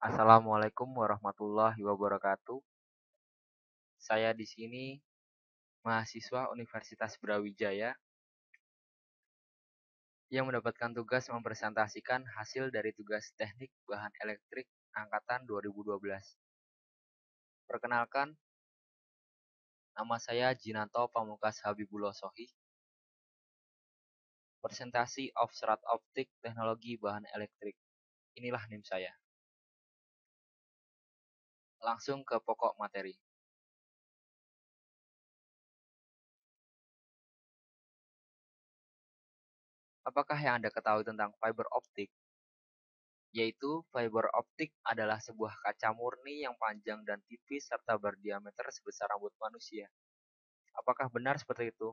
Assalamualaikum warahmatullahi wabarakatuh. Saya di sini mahasiswa Universitas Brawijaya yang mendapatkan tugas mempresentasikan hasil dari tugas teknik bahan elektrik angkatan 2012. Perkenalkan, nama saya Jinanto Pamukas Habibullah Sohi, presentasi of serat optik teknologi bahan elektrik. Inilah NIM saya. Langsung ke pokok materi. Apakah yang Anda ketahui tentang fiber optik? Yaitu fiber optik adalah sebuah kaca murni yang panjang dan tipis serta berdiameter sebesar rambut manusia. Apakah benar seperti itu?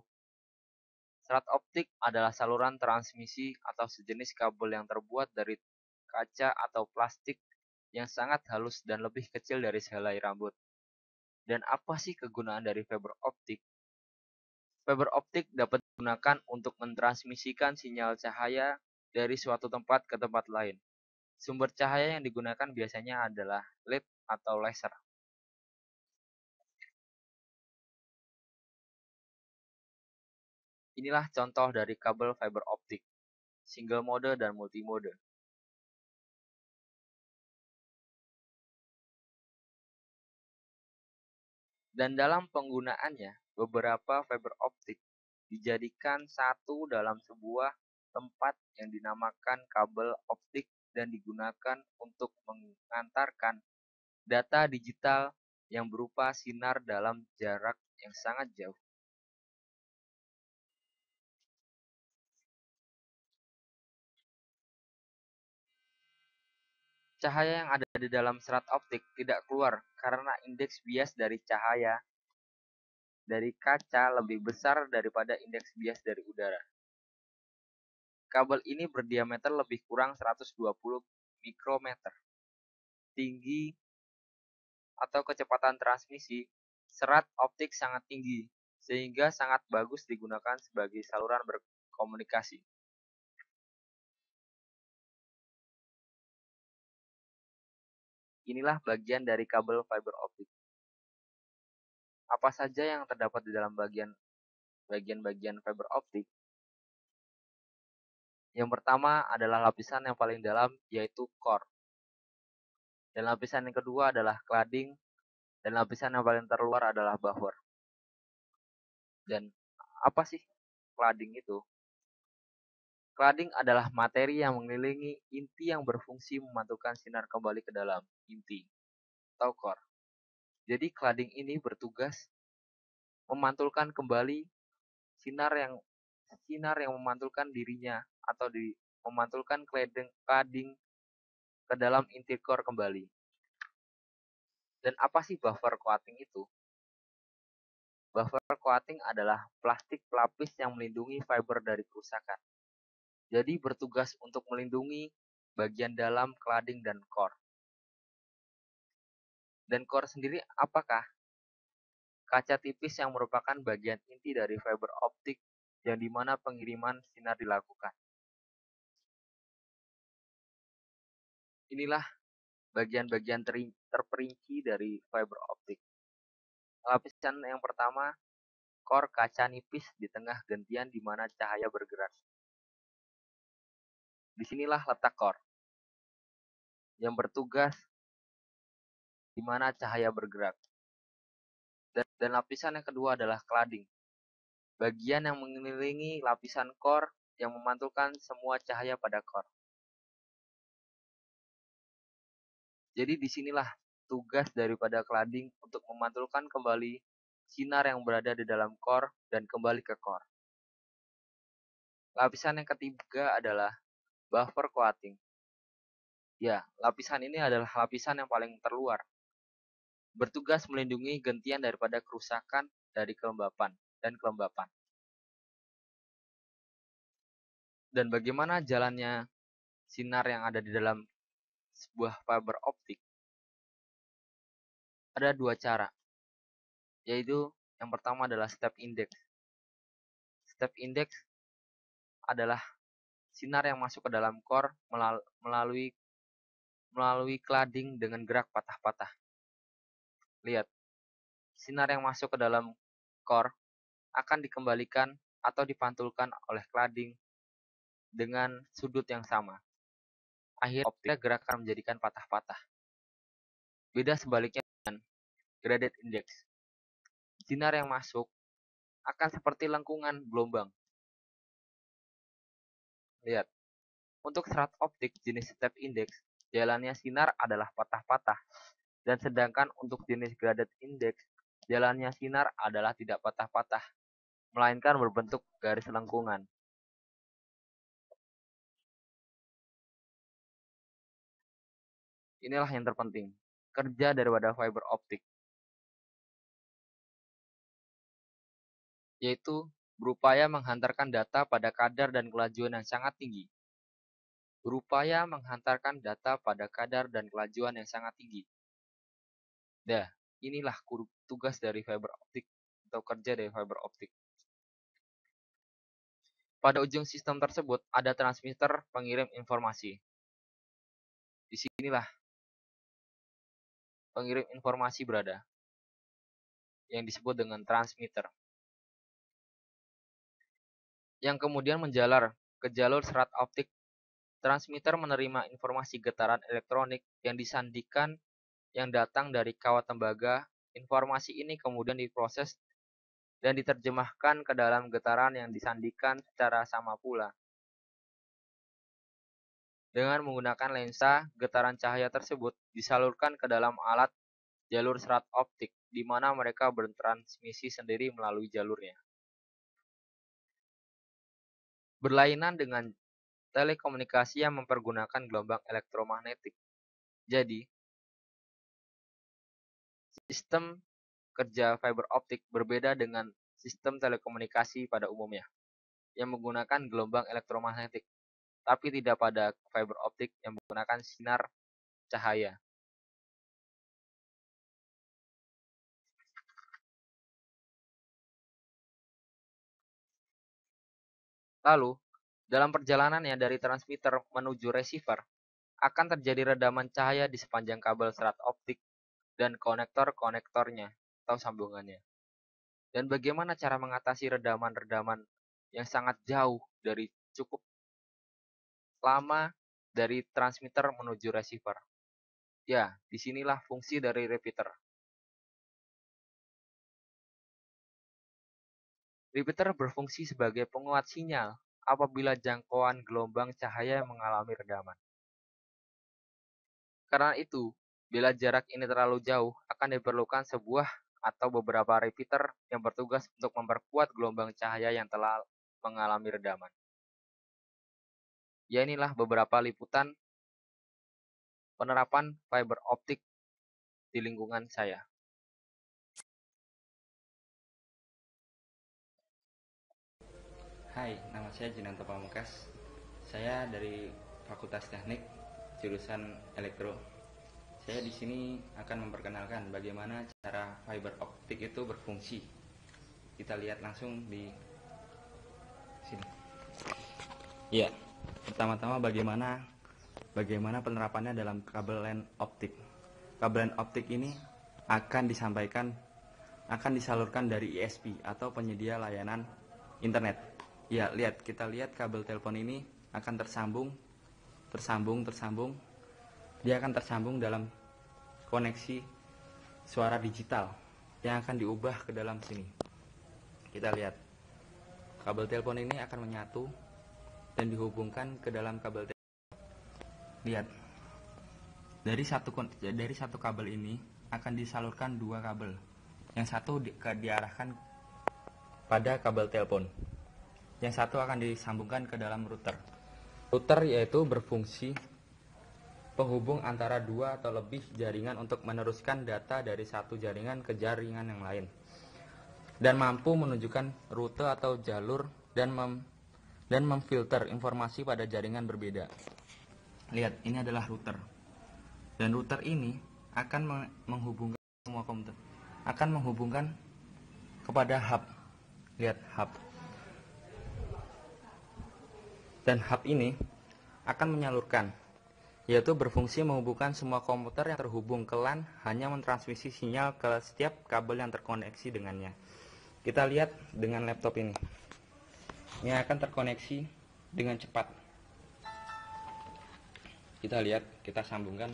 Serat optik adalah saluran transmisi atau sejenis kabel yang terbuat dari kaca atau plastik yang sangat halus dan lebih kecil dari sehelai rambut. Dan apa sih kegunaan dari fiber optik? Fiber optik dapat digunakan untuk mentransmisikan sinyal cahaya dari suatu tempat ke tempat lain. Sumber cahaya yang digunakan biasanya adalah LED atau laser. Inilah contoh dari kabel fiber optik, single mode dan multimode. Dan dalam penggunaannya, beberapa fiber optik dijadikan satu dalam sebuah tempat yang dinamakan kabel optik dan digunakan untuk mengantarkan data digital yang berupa sinar dalam jarak yang sangat jauh. Cahaya yang ada di dalam serat optik tidak keluar karena indeks bias dari cahaya dari kaca lebih besar daripada indeks bias dari udara. Kabel ini berdiameter lebih kurang 120 mikrometer. Tinggi atau kecepatan transmisi serat optik sangat tinggi, sehingga sangat bagus digunakan sebagai saluran berkomunikasi. Inilah bagian dari kabel fiber optik. Apa saja yang terdapat di dalam bagian-bagian fiber optik? Yang pertama adalah lapisan yang paling dalam, yaitu core. Dan lapisan yang kedua adalah cladding, dan lapisan yang paling terluar adalah buffer. Dan apa sih cladding itu? Cladding adalah materi yang mengelilingi inti yang berfungsi memantulkan sinar kembali ke dalam inti atau core. Jadi cladding ini bertugas memantulkan kembali sinar yang memantulkan dirinya atau memantulkan cladding ke dalam inti core kembali. Dan apa sih buffer coating itu? Buffer coating adalah plastik pelapis yang melindungi fiber dari kerusakan. Jadi bertugas untuk melindungi bagian dalam cladding dan core. Dan core sendiri apakah? Kaca tipis yang merupakan bagian inti dari fiber optik yang dimana pengiriman sinar dilakukan. Inilah bagian-bagian terperinci dari fiber optik. Lapisan yang pertama, core kaca nipis di tengah gentian di mana cahaya bergerak. Disinilah letak core yang bertugas di mana cahaya bergerak. Dan lapisan yang kedua adalah cladding, bagian yang mengelilingi lapisan core yang memantulkan semua cahaya pada core. Jadi disinilah tugas daripada cladding untuk memantulkan kembali sinar yang berada di dalam core dan kembali ke core. Lapisan yang ketiga adalah buffer coating. Ya, lapisan ini adalah lapisan yang paling terluar. Bertugas melindungi gentian daripada kerusakan dari kelembapan dan kelembapan. Dan bagaimana jalannya sinar yang ada di dalam sebuah fiber optik? Ada dua cara, yaitu yang pertama adalah step index. Step index adalah sinar yang masuk ke dalam core melalui melalui cladding dengan gerak patah-patah. Lihat, sinar yang masuk ke dalam core akan dikembalikan atau dipantulkan oleh cladding dengan sudut yang sama. Akhirnya optiknya gerak akan menjadikan patah-patah. Beda sebaliknya dengan graded index. Sinar yang masuk akan seperti lengkungan gelombang. Lihat, untuk serat optik jenis step index, jalannya sinar adalah patah-patah. Dan sedangkan untuk jenis graded index, jalannya sinar adalah tidak patah-patah, melainkan berbentuk garis lengkungan. Inilah yang terpenting, kerja daripada fiber optik, yaitu berupaya menghantarkan data pada kadar dan kelajuan yang sangat tinggi. Berupaya menghantarkan data pada kadar dan kelajuan yang sangat tinggi. Dah, inilah tugas dari fiber optik atau kerja dari fiber optik. Pada ujung sistem tersebut ada transmitter pengirim informasi. Di sinilah pengirim informasi berada, yang disebut dengan transmitter, yang kemudian menjalar ke jalur serat optik. Transmitter menerima informasi getaran elektronik yang disandikan yang datang dari kawat tembaga. Informasi ini kemudian diproses dan diterjemahkan ke dalam getaran yang disandikan secara sama pula. Dengan menggunakan lensa, getaran cahaya tersebut disalurkan ke dalam alat jalur serat optik, di mana mereka bertransmisi sendiri melalui jalurnya. Berlainan dengan telekomunikasi yang mempergunakan gelombang elektromagnetik. Jadi, sistem kerja fiber optik berbeda dengan sistem telekomunikasi pada umumnya, yang menggunakan gelombang elektromagnetik, tapi tidak pada fiber optik yang menggunakan sinar cahaya. Lalu, dalam perjalanannya dari transmitter menuju receiver, akan terjadi redaman cahaya di sepanjang kabel serat optik dan konektor-konektornya atau sambungannya. Dan bagaimana cara mengatasi redaman-redaman yang sangat jauh dari cukup lama dari transmitter menuju receiver? Ya, disinilah fungsi dari repeater. Repeater berfungsi sebagai penguat sinyal apabila jangkauan gelombang cahaya mengalami redaman. Karena itu, bila jarak ini terlalu jauh, akan diperlukan sebuah atau beberapa repeater yang bertugas untuk memperkuat gelombang cahaya yang telah mengalami redaman. Ya, inilah beberapa liputan penerapan fiber optik di lingkungan saya. Hai, nama saya Jinanto Pamungkas. Saya dari Fakultas Teknik, jurusan Elektro. Saya di sini akan memperkenalkan bagaimana cara fiber optik itu berfungsi. Kita lihat langsung di sini. Ya, pertama-tama bagaimana penerapannya dalam kabel LAN optik. Kabel LAN optik ini akan disalurkan dari ISP atau penyedia layanan internet. Ya, kita lihat kabel telepon ini akan tersambung. Dia akan tersambung dalam koneksi suara digital yang akan diubah ke dalam sini. Kita lihat, kabel telepon ini akan menyatu dan dihubungkan ke dalam kabel telepon. Lihat, dari satu kabel ini akan disalurkan dua kabel. Yang satu diarahkan pada kabel telepon. Yang satu akan disambungkan ke dalam router. Router yaitu berfungsi penghubung antara dua atau lebih jaringan untuk meneruskan data dari satu jaringan ke jaringan yang lain, dan mampu menunjukkan rute atau jalur dan memfilter informasi pada jaringan berbeda. Lihat, ini adalah router, dan router ini akan menghubungkan semua komputer, akan menghubungkan kepada hub. Lihat, hub. Dan hub ini akan menyalurkan, yaitu berfungsi menghubungkan semua komputer yang terhubung ke LAN, hanya mentransmisi sinyal ke setiap kabel yang terkoneksi dengannya. Kita lihat dengan laptop ini. Ini akan terkoneksi dengan cepat. Kita lihat, kita sambungkan.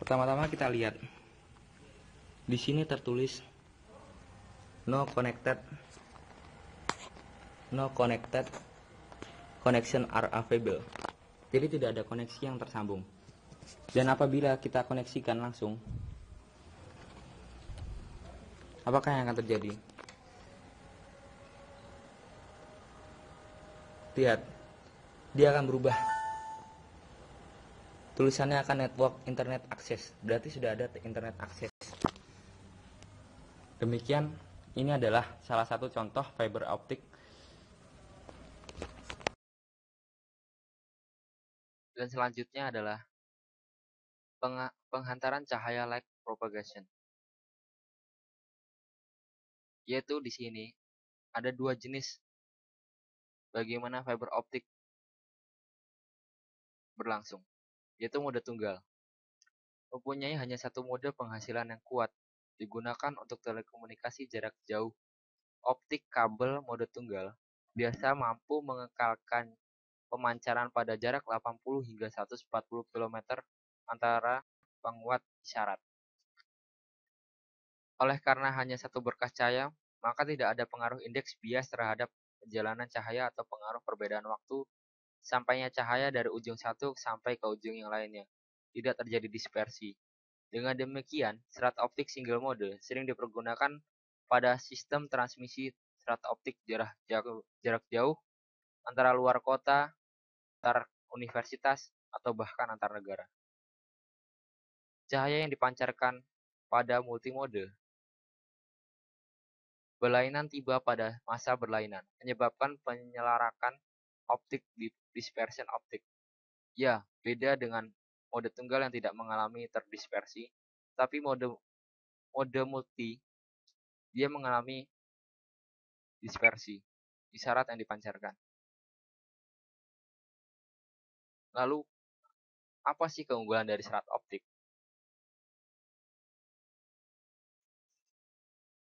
Pertama-tama kita lihat. Di sini tertulis no connected connection are available. Jadi tidak ada koneksi yang tersambung. Dan apabila kita koneksikan langsung, apakah yang akan terjadi? Lihat, dia akan berubah. Tulisannya akan network internet access, berarti sudah ada internet access. Demikian, ini adalah salah satu contoh fiber optik. Dan selanjutnya adalah penghantaran cahaya light propagation. Yaitu di sini ada dua jenis bagaimana fiber optik berlangsung, yaitu mode tunggal. Mempunyai hanya satu mode penghasilan yang kuat, digunakan untuk telekomunikasi jarak jauh. Optik kabel mode tunggal biasa mampu mengekalkan pemancaran pada jarak 80 hingga 140 km antara penguat isyarat. Oleh karena hanya satu berkas cahaya, maka tidak ada pengaruh indeks bias terhadap perjalanan cahaya atau pengaruh perbedaan waktu sampainya cahaya dari ujung satu sampai ke ujung yang lainnya. Tidak terjadi dispersi. Dengan demikian, serat optik single mode sering dipergunakan pada sistem transmisi serat optik jarak jauh antara luar kota, antar universitas, atau bahkan antar negara. Cahaya yang dipancarkan pada multimode berlainan tiba pada masa berlainan, menyebabkan penyelarakan optik dispersion optik. Ya, beda dengan mode tunggal yang tidak mengalami terdispersi, tapi mode multi dia mengalami dispersi, isyarat yang dipancarkan. Lalu, apa sih keunggulan dari serat optik?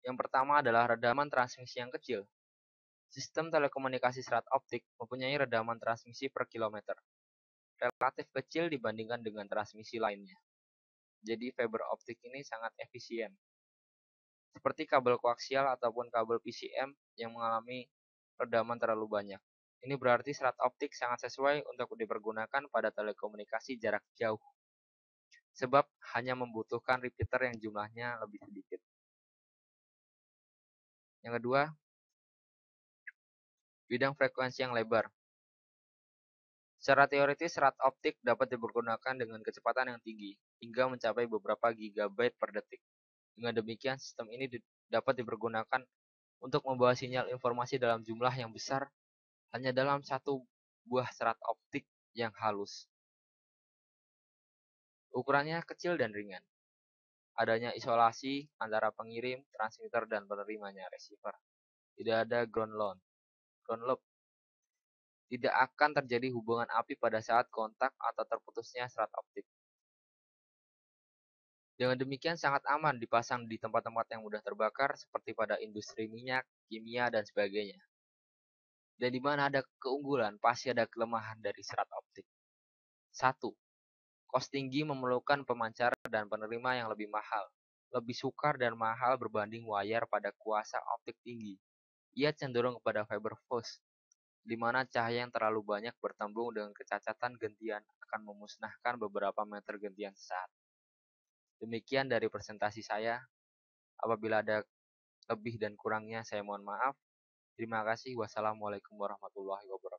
Yang pertama adalah redaman transmisi yang kecil. Sistem telekomunikasi serat optik mempunyai redaman transmisi per kilometer, relatif kecil dibandingkan dengan transmisi lainnya. Jadi fiber optik ini sangat efisien. Seperti kabel koaksial ataupun kabel PCM yang mengalami redaman terlalu banyak. Ini berarti serat optik sangat sesuai untuk dipergunakan pada telekomunikasi jarak jauh. Sebab hanya membutuhkan repeater yang jumlahnya lebih sedikit. Yang kedua, bidang frekuensi yang lebar. Secara teoritis, serat optik dapat dipergunakan dengan kecepatan yang tinggi, hingga mencapai beberapa gigabyte per detik. Dengan demikian, sistem ini dapat dipergunakan untuk membawa sinyal informasi dalam jumlah yang besar hanya dalam satu buah serat optik yang halus. Ukurannya kecil dan ringan. Adanya isolasi antara pengirim, transmitter, dan penerimanya, receiver. Tidak ada ground loop. Tidak akan terjadi hubungan api pada saat kontak atau terputusnya serat optik. Dengan demikian sangat aman dipasang di tempat-tempat yang mudah terbakar seperti pada industri minyak, kimia, dan sebagainya. Dan di mana ada keunggulan, pasti ada kelemahan dari serat optik. 1. Kos tinggi memerlukan pemancar dan penerima yang lebih mahal. Lebih sukar dan mahal berbanding wayar pada kuasa optik tinggi. Ia cenderung kepada fiber fuse, di mana cahaya yang terlalu banyak bertembung dengan kecacatan gentian akan memusnahkan beberapa meter gentian sesaat. Demikian dari presentasi saya. Apabila ada lebih dan kurangnya, saya mohon maaf. Terima kasih. Wassalamualaikum warahmatullahi wabarakatuh.